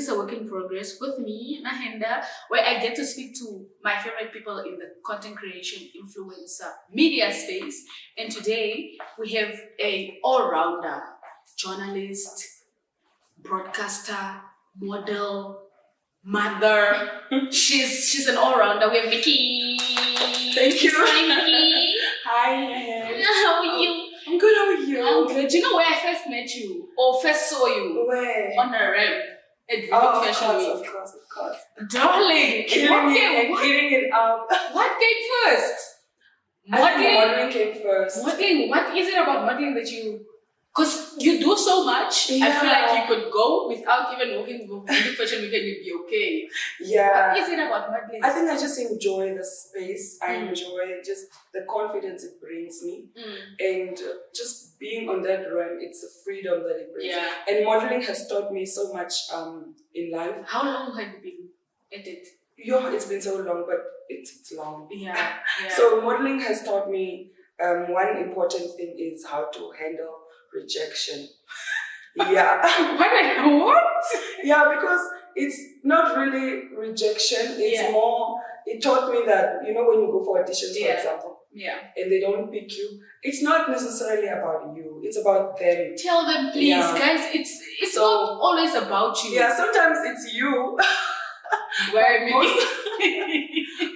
is a work in progress with me, Nahenda, where I get to speak to my favorite people in the content creation, influencer, media space. And today we have a all-rounder, journalist, broadcaster, model, mother. She's an all-rounder. We have MICKY. Thank you. Hi, MICKY. Hi. How are you? I'm good. How are you? I'm good. Do you know where I first met you or first saw you? Where? On a ramp at Video Fashion Week. Of course. Darling, Killing it up. What came first? Modeling came first. Modeling. What is it about modeling that you? Because you do so much, Yeah. I feel like you could go without even walking to Video Fashion Week and you'd be okay. Yeah. What is it about modeling? I think I just enjoy the space. I enjoy just the confidence it brings me. And just being on that run, it's the freedom that it brings. Yeah. And modeling has taught me so much in life. How long have you been at it? Yeah, it's been so long, but it's long. Yeah. So modeling has taught me one important thing is how to handle rejection. Yeah. What? Yeah, because it's not really rejection. It's more, it taught me that, when you go for auditions, for example, and they don't pick you, it's not necessarily about you. It's about them. Tell them, please, guys. It's So, not always about you. Yeah, sometimes it's you. Where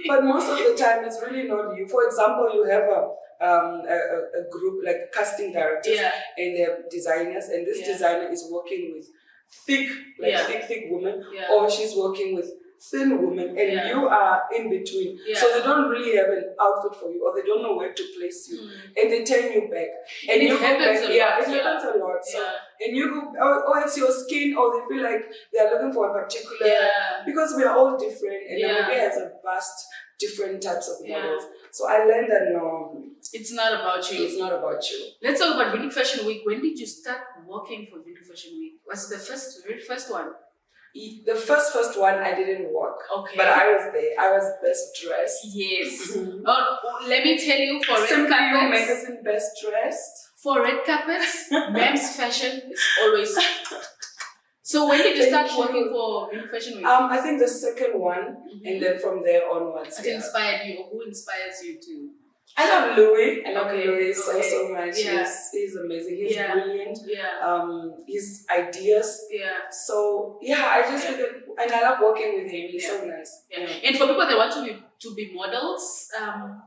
But most of the time, it's really not you. For example, you have a group like casting directors and they have designers, and this designer is working with thick women, or she's working with thin women, and you are in between. So they don't really have an outfit for you, or they don't know where to place you, and they turn you back. And it happens a lot. It happens a lot. So, and you go, oh, it's your skin, or they feel like they are looking for a particular, because we are all different, and Namibia has a vast different types of models. So I learned that no, it's not about you. It's not about you. Let's talk about Video Fashion Week. When did you start working for Video Fashion Week? Was it the very first one? The first one I didn't work. Okay. But I was there. I was best dressed. Yes. Let me tell you, for red carpets, magazine best dressed. For red carpets, Mam's fashion is always. So when did you start working for Video Fashion Week? I think the second one, and then from there onwards. What inspired you, or who inspires you to? I love Louis. I love Louis so much. Yeah. He's amazing. He's brilliant. Yeah. His ideas. Yeah. So I just and I love working with him. He's so nice. Yeah. And for people that want to be models,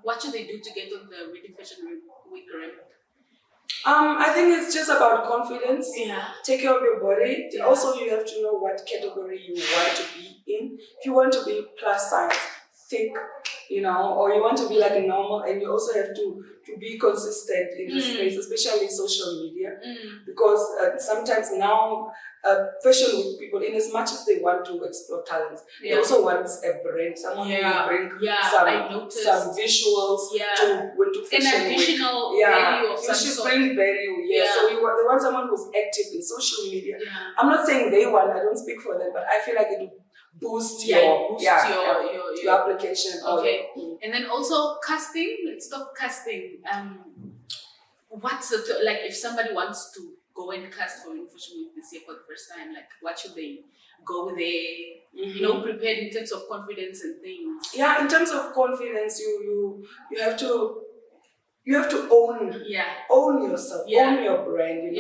what should they do to get on the Video Fashion Week ramp? I think it's just about confidence. Yeah. Take care of your body. Yeah. Also, you have to know what category you want to be in. If you want to be plus size, thick, or you want to be like a normal, and you also have to be consistent in this space, especially social media, because sometimes now fashion week people, in as much as they want to explore talents, they also want a brand, someone who will bring some visuals to fashion an additional week. value of some you should sort. bring value. So they want someone who's active in social media. I'm not saying they want, I don't speak for them, but I feel like it will boost your application. Okay. And then also casting. Let's talk casting. What's like if somebody wants to go and cast for Video Fashion Week this year for the first time, like what should they go there? Prepared in terms of confidence and things. Yeah, in terms of confidence, you have to own yourself, own your brand,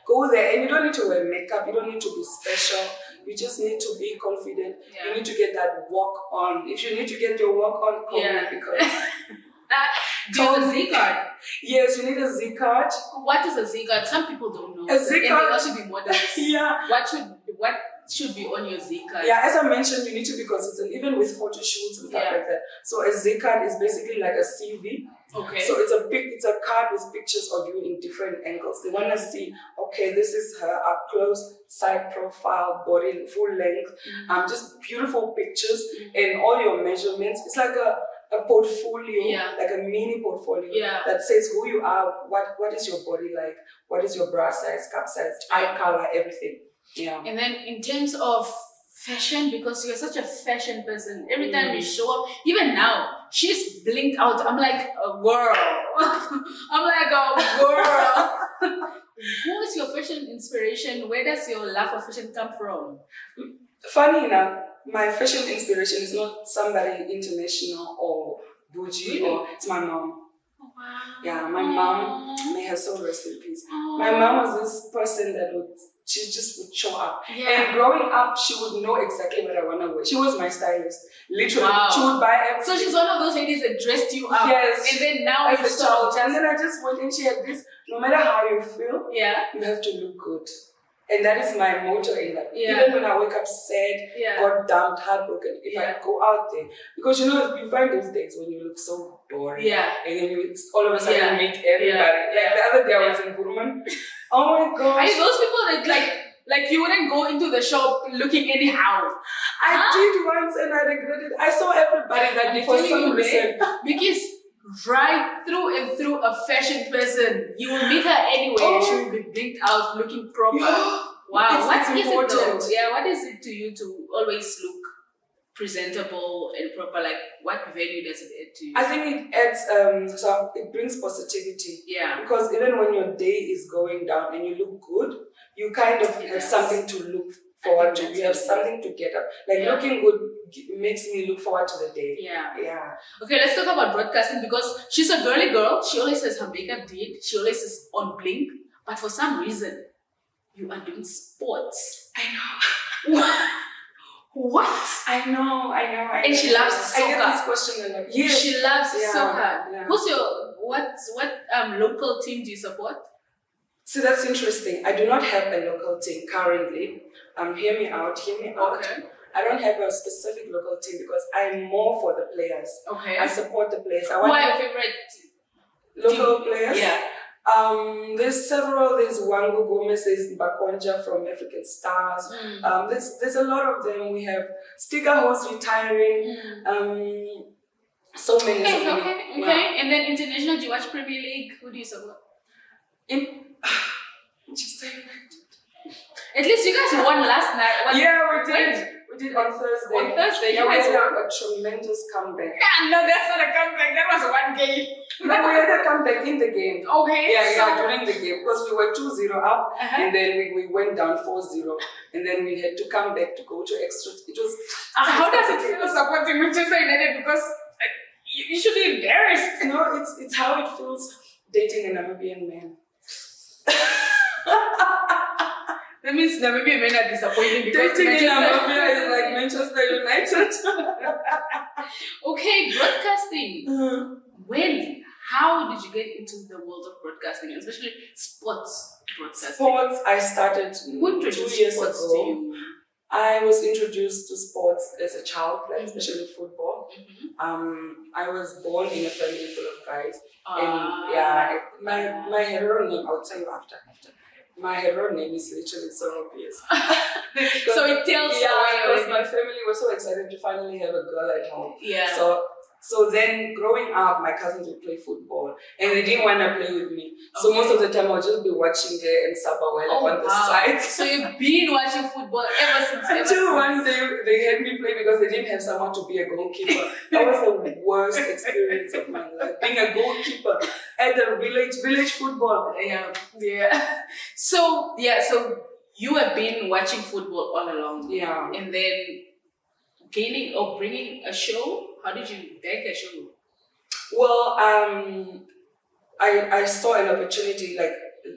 Go there, and you don't need to wear makeup, you don't need to be special, you just need to be confident, you need to get that walk on. If you need to get your walk on, call me, because do you have a Z card? Yes, you need a Z card. What is a Z card? Some people don't know. A Z card. And they should be models. What should be on your Z card? Yeah, as I mentioned, you need to be consistent, even with photo shoots and stuff like that. So a Z card is basically like a CV. Okay. So it's a card with pictures of you in different angles. They want to see, okay, this is her up close, side profile, body, full length, just beautiful pictures and all your measurements. It's like a portfolio, like a mini portfolio that says who you are, what is your body like, what is your bra size, cup size, eye color, everything. Yeah. And then in terms of fashion, because you're such a fashion person, every time you show up, even now, she's blinked out. I'm like, a girl. I'm like, a girl. Who is your fashion inspiration? Where does your love for fashion come from? Funny enough, my fashion inspiration is not somebody international or bougie, or it's my mom. Oh, wow. Yeah, my mom, may her soul rest in peace. My mom was this person that she just would show up. Yeah. And growing up, she would know exactly what I want to wear. She was my stylist. Literally, Wow. she would buy everything. So she's one of those ladies that dressed you up. Yes. And then now As you a child. just... And then I just went and she had this, no matter how you feel, Yeah. you have to look good. And that is my motto in life. Yeah. Even when I wake up sad, got dumped, heartbroken, if I go out there, because you find those days when you look so boring. Yeah. And then you all of a sudden meet everybody. Like the other day I was in Burman. Oh my gosh. Are you those people that like you wouldn't go into the shop looking anyhow? I did once and I regretted. I saw everybody that day for some reason. Because right through and through a fashion person, you will meet her anywhere. She will be blinked out, looking proper. Yeah. Wow, what it's is important. it though? Yeah, what is it to you to always look presentable and proper? Like, what value does it add to you? I think it adds, so it brings positivity. Yeah. Because even when your day is going down and you look good, you kind of have something to look forward to. You have something to get up. Like looking good makes me look forward to the day. Yeah. Yeah. Okay, let's talk about broadcasting because she's a girly girl. She always has her makeup did. She always is on blink. But for some reason, you are doing sports. I know. What? I know. And she loves soccer. I get this question a lot. Yes. She loves soccer. Yeah. Who's your what local team do you support? So that's interesting. I do not have a local team currently. Hear me out. Okay. I don't have a specific local team because I'm more for the players. Okay. I support the players. Who are your favorite local players? Yeah. There's several. There's Wangu Gomez. There's Bakonja from African Stars. There's a lot of them. We have Sticker Horse retiring. So many. Okay. Yeah. And then international. Do you watch Premier League? Who do you support? Manchester United. At least you guys won last night. We did. We did on Thursday. On Thursday, yeah, we had a tremendous comeback. No, that's not a comeback. That was one game. No, we had a comeback in the game. Okay. Yeah, during the game because we were 2-0 up, and then we went down 4-0, and then we had to come back to go to extra. It was. How does it feel supporting Manchester United? Because you should be embarrassed. No, it's how it feels dating a Namibian man. That means Namibian men are disappointing because dating in Namibia is like Manchester United. Okay, broadcasting. When? How did you get into the world of broadcasting, especially sports broadcasting? Sports, I started 2 years ago. To you? I was introduced to sports as a child, like especially football. I was born in a family full of guys. And my hero name, I'll tell you after. My hero name is literally so obvious. So it tells because my family was so excited to finally have a girl at home. Yeah. So then growing up, my cousins would play football and they didn't want to play with me. So most of the time I'll just be watching there and Sabawela on the side. So you've been watching football ever since. Until one day they had me play because they didn't have someone to be a goalkeeper. That was the worst experience of my life. Being a goalkeeper at the village football. Yeah. So you have been watching football all along. Yeah. And then gaining or bringing a show. How did you bag a show? Well, I saw an opportunity like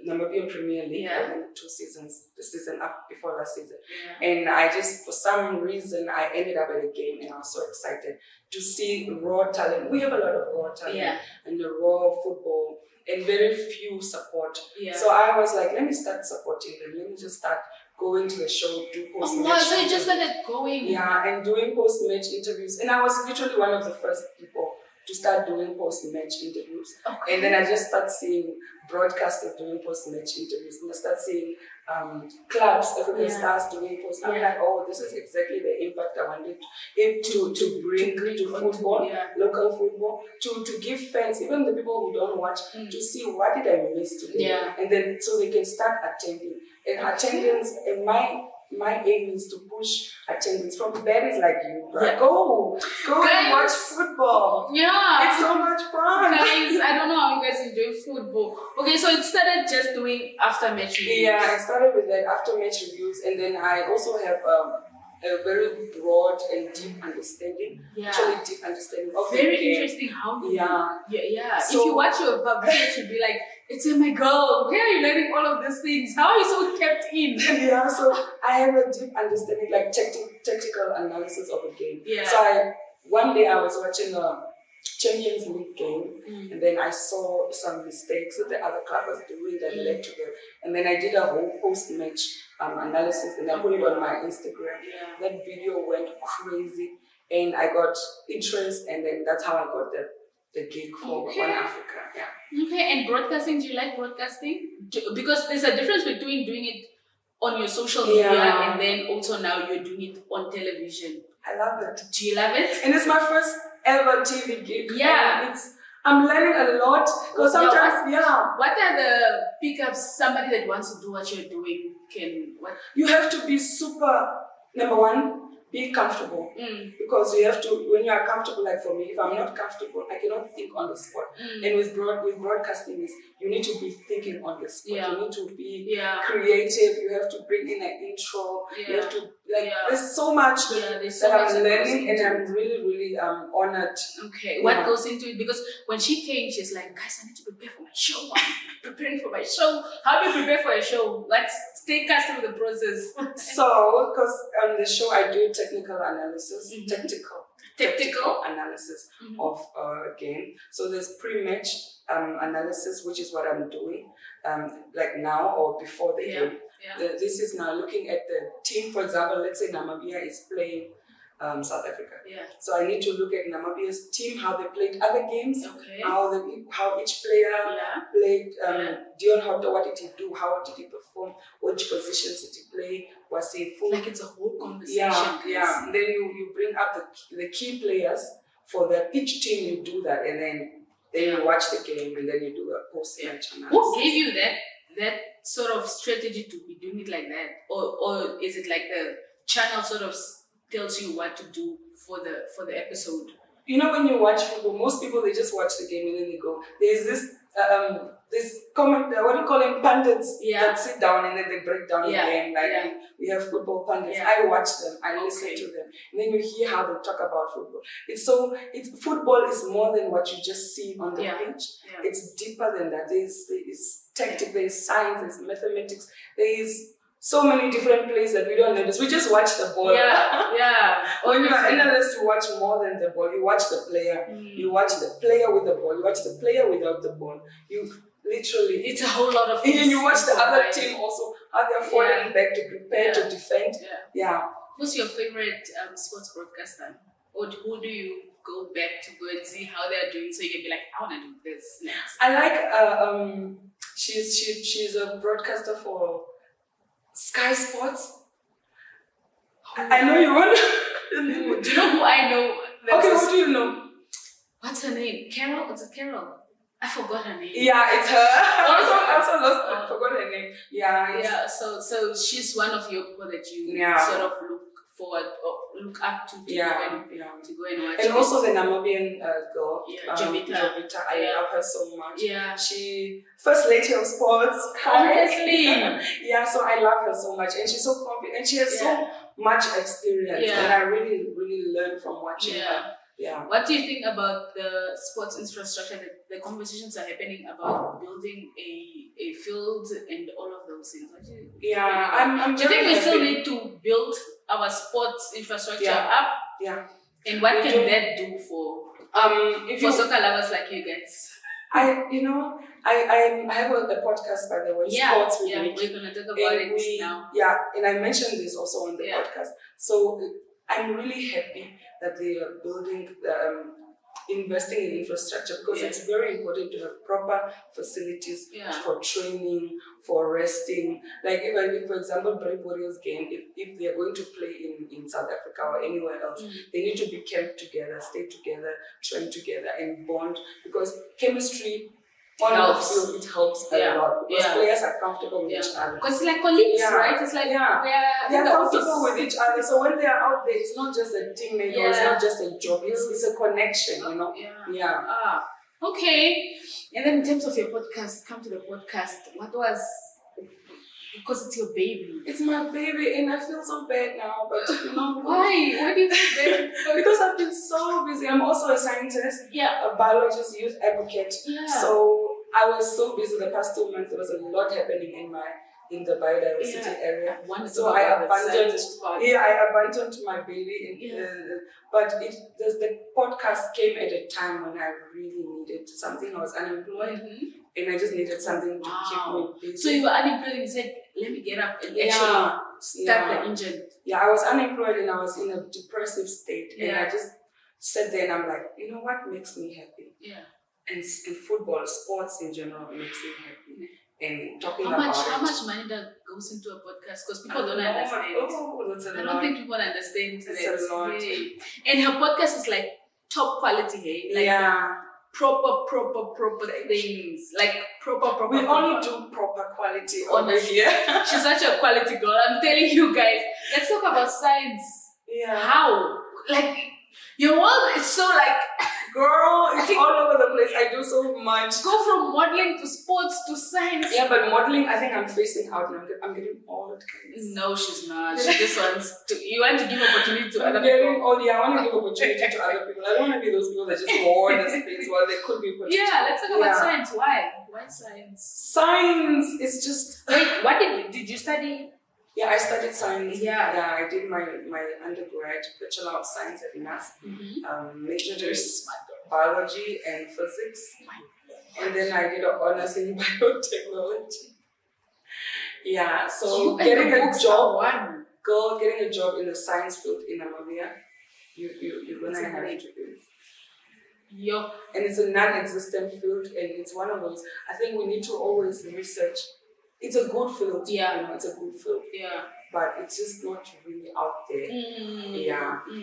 Namibian Premier League. I went 2 seasons, the season up before last season. And I just, for some reason, I ended up at a game and I was so excited to see raw talent. We have a lot of raw talent and the raw football and very few support. So I was like, let me start supporting them. Let me just start going to the show, do post-match. So you just started going? Yeah, and doing post-match interviews. And I was literally one of the first people to start doing post-match interviews. Okay. And then I just start seeing broadcasters doing post-match interviews. And I start seeing clubs, African Stars doing post. I'm like, oh, this is exactly the impact I wanted to bring to football, local football, to give fans, even the people who don't watch, to see what did I miss today. And then so they can start attending. And attendance, and my my aim is to push attendance from babies like you. Right? Yeah. Go Guys, and watch football. Yeah. It's so much fun. Guys, I don't know how you guys enjoy football. Okay, so it started just doing after match reviews. Yeah, I started with that after match reviews, and then I also have a very broad and deep understanding. Yeah. Actually, deep understanding of Very the game. interesting how you Yeah. So, So- if you watch your videos, you'll be like, it's oh my god, where are you learning all of these things? How are you so kept in? Yeah, so I have a deep understanding, like tactical analysis of a game. Yeah. So one day I was watching a Champions League game, and then I saw some mistakes that the other club was doing that led to the, and then I did a whole post-match analysis, and I put it on my Instagram. Yeah. That video went crazy, and I got interest, and then that's how I got the gig for One Africa. Yeah. Okay, and broadcasting, do you like broadcasting? Because there's a difference between doing it on your social media and then also now you're doing it on television. I love it. Do you love it? And it's my first ever TV gig. Yeah. And I'm learning a lot because sometimes, What are the pickups somebody that wants to do what you're doing can, what? you have to be super, number one, be comfortable. Because you have to, when you are comfortable, like for me, if I'm not comfortable, I cannot think on the spot. And with broadcasting is, you need to be thinking on the spot. Yeah. You need to be creative. You have to bring in an intro. You have to, there's so much that I'm learning, and I'm really, really honored. Okay, what goes into it? Because when she came, she's like, guys, I need to prepare for my show. I'm preparing for my show. How do you prepare for a show? Let's take us through the process. So, because on the show I do technical analysis, tactical analysis of a game. So there's pre-match analysis, which is what I'm doing, like now or before the game. This is now looking at the team. For example, let's say Namibia is playing South Africa. So I need to look at Namibia's team, how they played other games, how each player played. Dion Houghton, what did he do? How did he perform? Which positions did he play? Was he full? Like it's a whole conversation. Yeah. And then you bring up the key players for that. Each team you do that, and then you watch the game, and then you do a post-match analysis. Who gave you that sort of strategy to be doing it like that, or is it like the channel sort of tells you what to do for the episode? You know, when you watch football, most people, they just watch the game and then they go. There's this comment, what do you call them, pundits that sit down and then they break down the game. Like we have football pundits. I watch them, I listen to them, and then you hear how they talk about football. Football is more than what you just see on the pitch. It's deeper than that. There's tactics, there's science, there's mathematics, there's so many different plays that we don't notice. We just watch the ball. When you're an analyst, you watch more than the ball. You watch the player. You watch the player with the ball. You watch the player without the ball. You literally... It's a whole lot of things. And you watch the other team also, how they're falling back to prepare to defend. Who's your favorite sports broadcaster? Or who do you go back to go and see how they're doing so you can be like, I want to do this next? I like... she's a broadcaster for Sky Sports. I know you want. Do you know who I know? Who do you know? What's her name? Carol? Is it Carol? I forgot her name. Yeah, it's her. I also lost. Forgot her name. Yeah. So she's one of your people that you sort of look forward or look up to go and watch. And also the Namibian girl, Jovita. I love her so much. Yeah. She first lady of sports. Honestly. So I love her so much, and she's so confident, and she has so much experience, and I really, really learn from watching her. Yeah. What do you think about the sports infrastructure? The conversations are happening about building a field and all of those things. Do you think we still need to build our sports infrastructure up? Yeah. And what can that do for soccer lovers like you guys? I have a podcast, by the way, Sports with MICKY. We're going to talk about it now. Yeah, and I mentioned this also on the podcast. So I'm really happy that they are building, investing in infrastructure, because it's very important to have proper facilities for training, for resting. Like if for example, Brave Warriors game, if they are going to play in South Africa or anywhere else, they need to be kept together, stay together, train together, and bond, because chemistry on the Helps. field, it helps a lot because players are comfortable with each other. Because it's like colleagues, right? It's like they're comfortable with each other. So when they are out there, it's not just a teammate or it's not just a job. It's a connection, you know. Okay. And then in terms of your podcast, come to the podcast. What was, because it's your baby? It's my baby, and I feel so bad now. But you know why? Why do you feel bad? Because I've been so busy. I'm also a scientist, a biologist, youth advocate. So I was so busy the past 2 months. There was a lot happening in the biodiversity area. So I abandoned my baby. But the podcast came at a time when I really needed something. I was unemployed, and I just needed something to keep me busy. So you were unemployed and you said, let me get up and actually start the engine. Yeah, I was unemployed and I was in a depressive state. And I just sat there and I'm like, you know what makes me happy? And football, sports in general makes me happy. And talking about how much money that goes into a podcast? Because people don't understand. I don't think people understand that's a lot. And her podcast is like top quality, hey? Like proper things. Like proper. We only do proper quality over here. She's such a quality girl. I'm telling you guys. Let's talk about science. How? Like, your world is so like... Girl, it's all over the place. I do so much. Go from modeling to sports to science. Yeah, but modeling, I think I'm facing out and I'm getting all kinds. No, she's not. She just wants to. You want to give opportunity to other people. I want to give opportunity to other people. I don't want to be those people that just hoard the space while there could be potential. Let's talk about science. Why? Why science? Science is just. Wait, what did you study? Yeah, I studied science. I did my undergrad Bachelor of Science at NAS. Majored in biology and physics. And then I did an honors in biotechnology. Yeah, so getting a job in the science field in Namibia, you're gonna have to do. And it's a non-existent field, and it's one of those. I think we need to always research. It's a good field, you know, it's a good field. But it's just not really out there.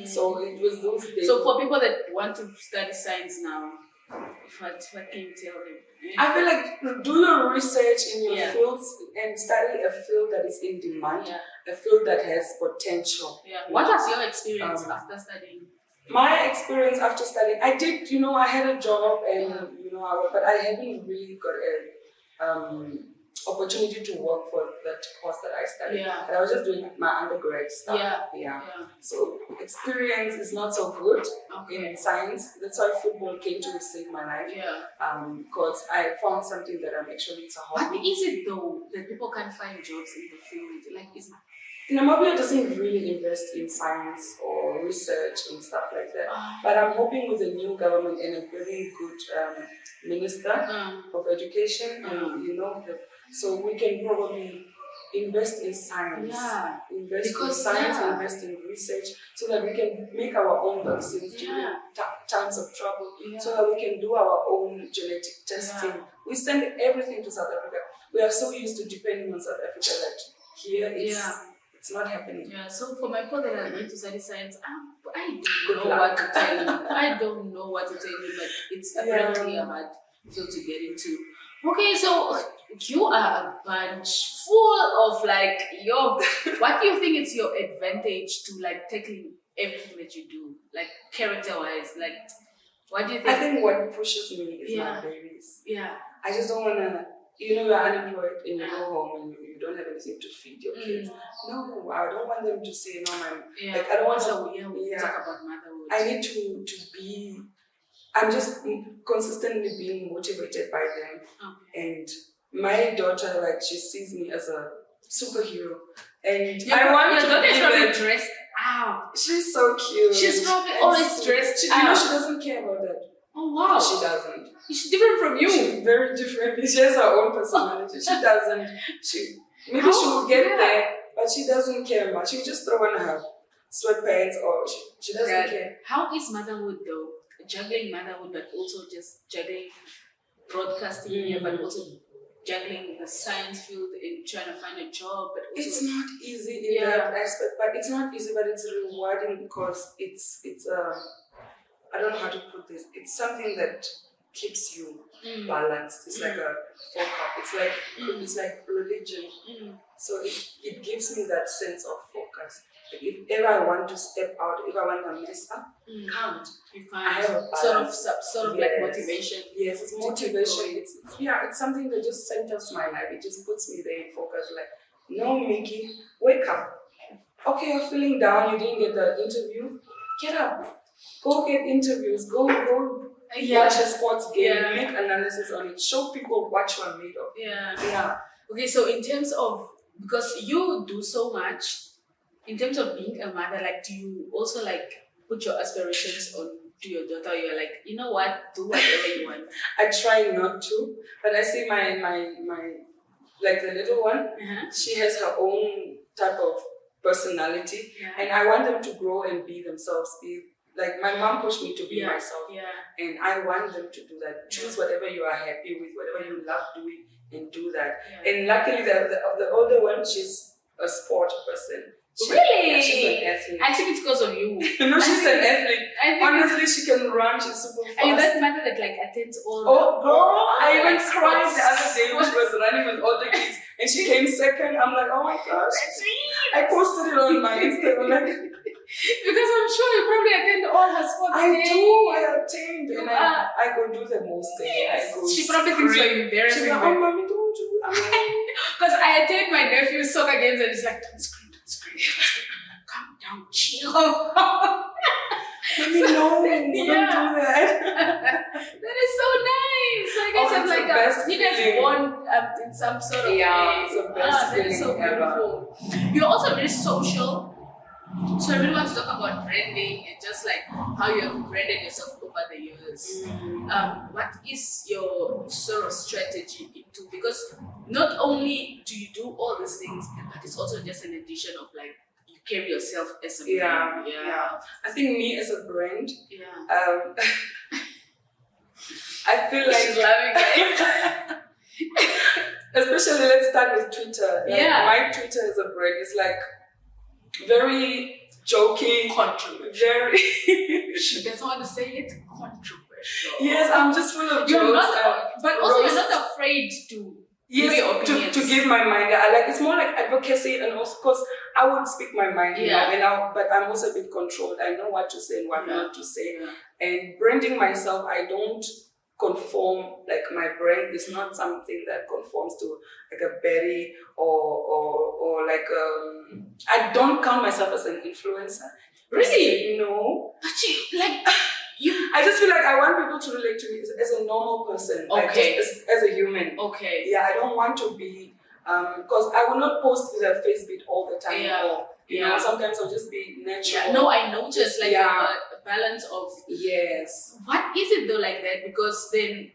So it was those days. So for people that want to study science now, what can you tell them? I feel like do your research in your fields and study a field that is in demand, a field that has potential. What was your experience after studying? My experience after studying, I did, you know, I had a job and, you know, but I hadn't really got a opportunity to work for that course that I studied. And I was just doing my undergrad stuff. So experience is not so good in science. That's why football came to save my life. Because I found something that I'm actually, it's a hobby. What is it though that people can't find jobs in the field? Like, is Namibia doesn't really invest in science or research and stuff like that. But I'm hoping with a new government and a very good minister of education, and you know, so we can probably invest in science, invest in research, so that we can make our own vaccines during times of trouble, so that we can do our own genetic testing. We send everything to South Africa. We are so used to depending on South Africa that here it's not happening. So for my people that are going to study science, I don't know what to tell you. I don't know what to tell you, but it's apparently a hard field to get into. Okay, so you are a bunch full of like what do you think is your advantage to like tackling everything that you do, like character-wise? Like, what do you think? I think what pushes me is my babies. I just don't wanna, you know, you're unemployed and you go home and you don't have anything to feed your kids. No, I don't want them to say, no, like I don't want to talk about motherhood. I need to be, I'm just consistently being motivated by them. And my daughter, like, she sees me as a superhero. And I want to be probably dressed out. She's so cute. She's probably always dressed out. You know, she doesn't care about that. Oh, wow. She doesn't. She's different from you. She's very different. She has her own personality. She doesn't. Maybe she will get there, but she doesn't care much. She'll just throw on her sweatpants or she doesn't care. How is motherhood though? Juggling motherhood, but also just juggling broadcasting, but also juggling the science field and trying to find a job. But also, it's not easy in that aspect, but it's not easy, but it's rewarding because it's I don't know how to put this. It's something that keeps you balanced. It's like a focus. It's like religion. So it gives me that sense of focus. Like if ever I want to step out, if I want to mess up, can't. You I can't. have a Sort of like Yes. motivation. Yes, it's to keep motivation. going. It's something that just centers my life. It just puts me there in focus. Like, no, Mickey, wake up. Okay, you're feeling down. You didn't get the interview. Get up. Go get interviews. Go watch a sports game. Make analysis on it. Show people what you are made of. Yeah. Okay, so in terms of, because you do so much, in terms of being a mother, like, do you also like put your aspirations on to your daughter? You're like, you know what, do whatever you want. I try not to, but I see my like the little one. She has her own type of personality, and I want them to grow and be themselves. Like my mom pushed me to be myself, and I want them to do that. Choose whatever you are happy with, whatever you love doing, and do that. And luckily, the older one, she's a sport person. Really? She's an athlete. I think it's because of you. No, she's an athlete. Honestly, she can run. She's super fast. And that mother that like attends all. Oh, girl! I even like cried sports. the other day when she was running with all the kids, and she came second. I'm like, oh my gosh! That's me. I posted it on my Instagram. Like, because I'm sure you probably attend all her sports. I days. do. I attend, and I go do the most thing. I go. She probably thinks you're embarrassing. She's like, oh, mommy, don't do it. Because I attend my nephew's soccer games, and it's like, don't scream. Calm down, chill. Let me know. Don't do that. That is so nice. So I guess it's like you guys born in some sort of way. It's the best feeling so beautiful. You're also very social. So I really want to talk about branding and just like how you have branded yourself over the years. What is your sort of strategy into? Because not only do you do all these things, but it's also just an addition of like you carry yourself as a brand. I think me as a brand. I feel like she's loving it. Especially, let's start with Twitter. My Twitter as a brand is like very joking, controversial. She doesn't want to say it. Controversial. Yes, I'm just full of you're jokes. But also, you're not afraid to. Yes, to give my mind. It's more like advocacy, and also because I would speak my mind, but I'm also a bit controlled. I know what to say and what not to say. And branding myself, I don't conform. Like my brand is not something that conforms to like a Betty or like I don't count myself as an influencer. Really? No. But you I just feel like I want people to relate to me as a normal person, like just as a human. Okay. Yeah, I don't want to be because I will not post with a face bit all the time. You know, sometimes I'll just be natural. Yeah. No, I noticed like a balance of. Yes. What is it though like that? Because then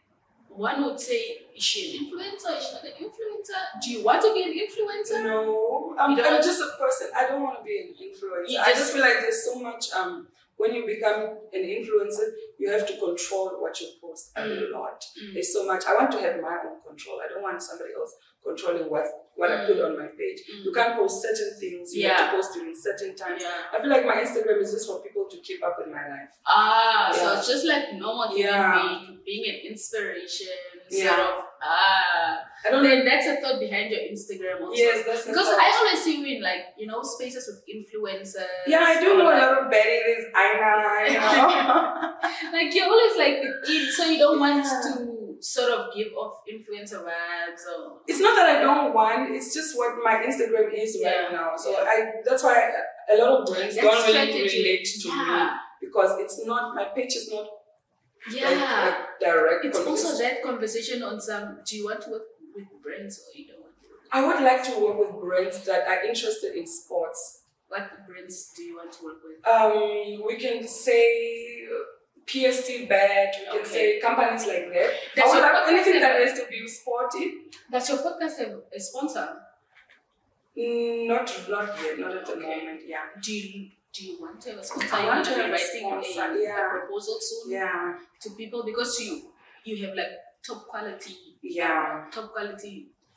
one would say, is she an influencer? Is she not an influencer? Do you want to be an influencer? No, I'm just a person. I don't want to be an influencer. I just feel like there's so much. When you become an influencer, you have to control what you post a lot. There's so much. I want to have my own control. I don't want somebody else controlling what I put on my page. You can't post certain things. You have to post during certain times. I feel like my Instagram is just for people to keep up with my life. So it's just like normal human being an inspiration. Sort of. I don't know. That's a thought behind your Instagram also. Yes, that's because I always see you in like, spaces with influencers. Yeah, I do know a lot of Betty, there's Aina, like you're always like the kid, so you don't want to sort of give off influencer vibes or. It's not that I don't want, it's just what my Instagram is right now. So that's why a lot of brands don't really relate to me because it's not, my page is not like direct. It's also that conversation on some, do you want to work with brands or you don't want to work with? I would like to work with brands that are interested in sports. What brands do you want to work with? We can say PST Bet, we can say companies like that. I would like anything that has to be sporty. Does your podcast have a sponsor? Not yet, not at the moment, Do you want to have a sponsor? I want to have a writing sponsor, a proposal soon to people because you have like top quality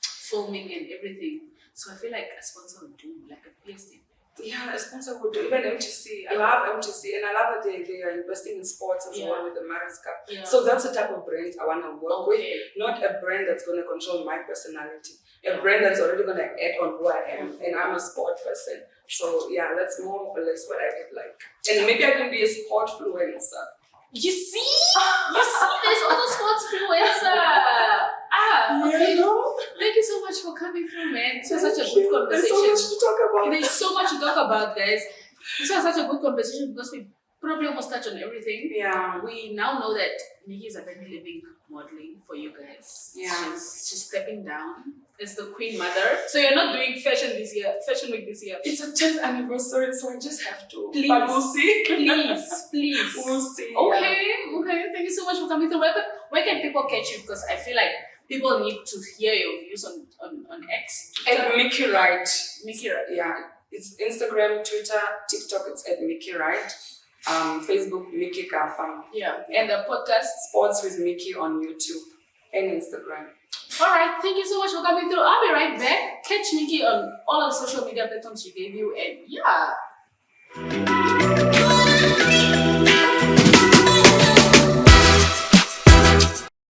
filming and everything. So I feel like a sponsor would do like a PST. Yeah, a sponsor would do. Even MTC. I love MTC, and I love that they are investing in sports as well with the Maris Cup. Yeah. So that's the type of brand I want to work with. Not a brand that's going to control my personality. A brand that's already going to add on who I am, and I'm a sport person. So yeah, that's more or less what I would like. And maybe I can be a sport influencer. You see? There's also sports influencer. Okay. You know? Thank you so much for coming through, man. This was such a good There's conversation. so much to talk about. There's so much to talk about, guys. This was such a good conversation because we probably almost touched on everything. Yeah. We now know that Mickey is a very living modeling for you guys. Yeah. She's stepping down as the Queen Mother. So you're not doing Fashion Week this year. It's a 10th anniversary, so I just have to. Please. But we'll see. Please. We'll see. Okay. Thank you so much for coming through. Where can people catch you? Because I feel like people need to hear your views on X. At Mickey Right. Mickey Right. Yeah. It's Instagram, Twitter, TikTok, it's at Mickey Right. Facebook, Mickey Kampam. Yeah. And the podcast? Sports with Mickey on YouTube and Instagram. Alright, thank you so much for coming through. I'll be right back. Catch Mickey on all of the social media platforms she gave you, and yeah.